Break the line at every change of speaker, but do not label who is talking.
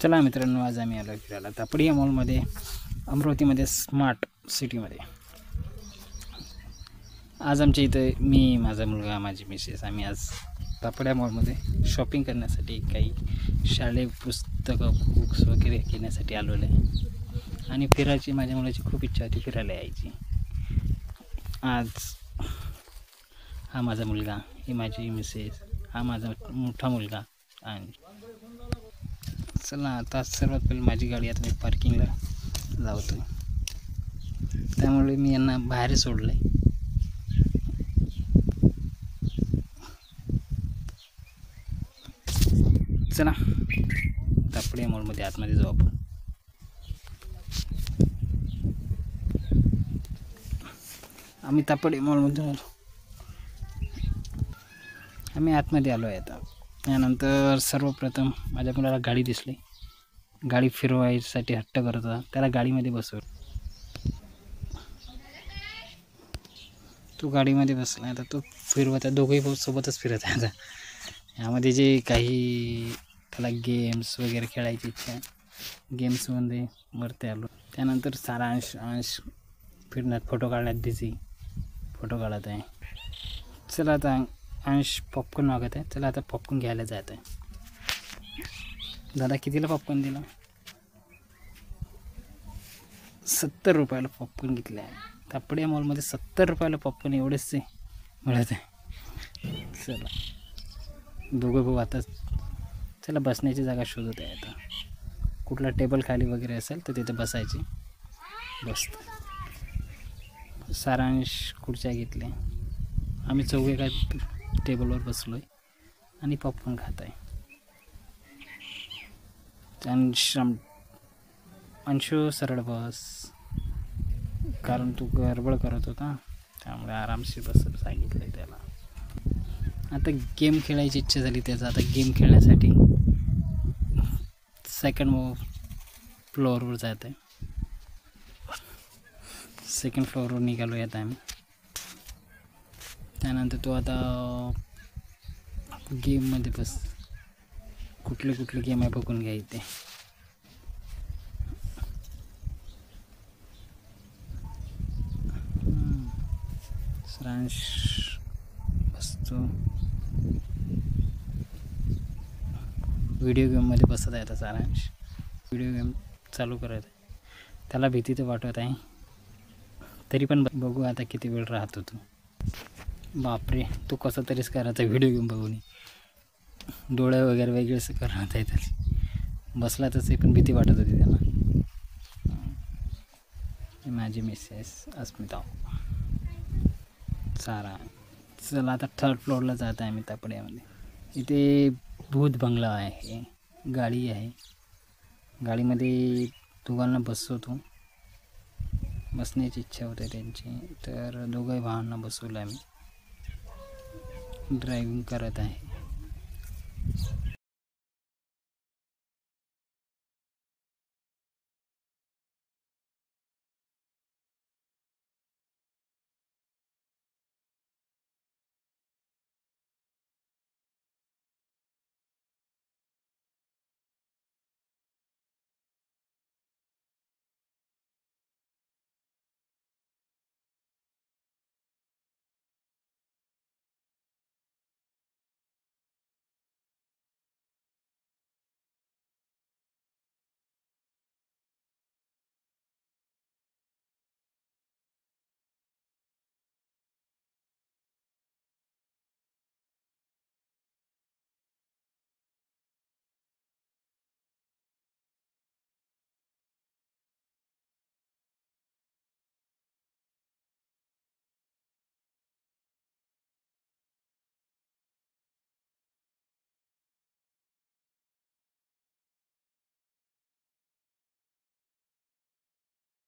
चला मित्रांनो, आज आम्ही आलो फिरायला तापडी या मॉलमध्ये, अमरावतीमध्ये, स्मार्ट सिटीमध्ये. आज आमच्या इथं मी, माझा मुलगा, माझी मिसेस आम्ही आज तापड्या मॉलमध्ये शॉपिंग करण्यासाठी काही शालेय पुस्तकं, बुक्स वगैरे घेण्यासाठी आलेलो आहे. आणि फिरायची माझ्या मुलाची खूप इच्छा होती, फिरायला यायची. आज हा माझा मुलगा, ही माझी मिसेस, हा माझा मोठा मुलगा. आणि चला आता सर्वात पहिले माझी गाडी आता मी पार्किंगला लावतो, त्यामुळे मी यांना बाहेर सोडलं आहे. चला तापडी मॉलमध्ये आतमध्ये जाऊ आपण. आम्ही तापडी मॉलमधून आलो, आम्ही आतमध्ये आलो आहे आता. यानंतर सर्वप्रथम माझ्या मुलाला गाडी दिसली, गाडी फिरवायसाठी हट्ट करत होता, त्याला गाडीमध्ये बसवलं. तो गाडीमध्ये बसला, आता तो फिरवत आहे, दोघंही सोबतच फिरत आहे. आता यामध्ये जे काही त्याला गेम्स वगैरे खेळायची इच्छा आहे, गेम्समध्ये वरती आलो. त्यानंतर सारा अंश फिरण्यात, फोटो काढण्यात बिझी, फोटो काढत आहे. चला आता अंश पॉपकॉर्न मागत आहे, चला आता पॉपकॉर्न घ्यायला जात आहे. दादा कितीला पॉपकॉर्न दिला? 70 रुपयाला पॉपकॉर्न घेतले आहे. तापडिया मॉलमध्ये 70 रुपयाला पॉपकॉर्न एवढेच मिळत आहे. चला दोघं भाऊ आता चला बसण्याची जागा शोधत आहे. आता कुठला टेबल खाली वगैरे असेल तर तिथे बसायची. बसतो. सारांश खुर्च्या घेतले, आम्ही चौघे काय टेबलवर बसलो आहे आणि पॉपकॉर्न खात आहे. अंशू सरळ बस, कारण तू गडबड करत होता, त्यामुळे आरामशीर बसायला सांगितलं आहे त्याला. आता गेम खेळायची इच्छा झाली त्याचा. आता गेम खेळण्यासाठी सेकंड फ्लोअरवर जात आहे. सेकंड फ्लोअरवर निघालो आहे आता आम्ही. त्यानंतर तो आता गेममध्ये बस, कुठले कुठले गेम आहे बघून घ्या इथे. सारांश बसतो, व्हिडिओ गेममध्ये बसत आहे आता सारांश. व्हिडिओ गेम चालू करत आहे, त्याला भीती तर वाटत आहे, तरी पण बघू आता किती वेळ राहतो तो. बापरे, तो कसं तरीच करायचा व्हिडिओ गेम बघून, डोळे वगैरे वेगळेच करत आहे त्याची. बसला तसे पण भीती वाटत होती त्याला. माझी मिसेस अस्मिता, सारा. चला आता थर्ड फ्लोअरला जात आहे आम्ही तापड्यामध्ये. इथे भूत बंगला आहे, गाडी आहे, गाडीमध्ये दोघांना बसवतो. बसण्याची इच्छा होते त्यांची, तर दोघंही भावांना बसवलं आम्ही. ड्रायव्हिंग करत आहे.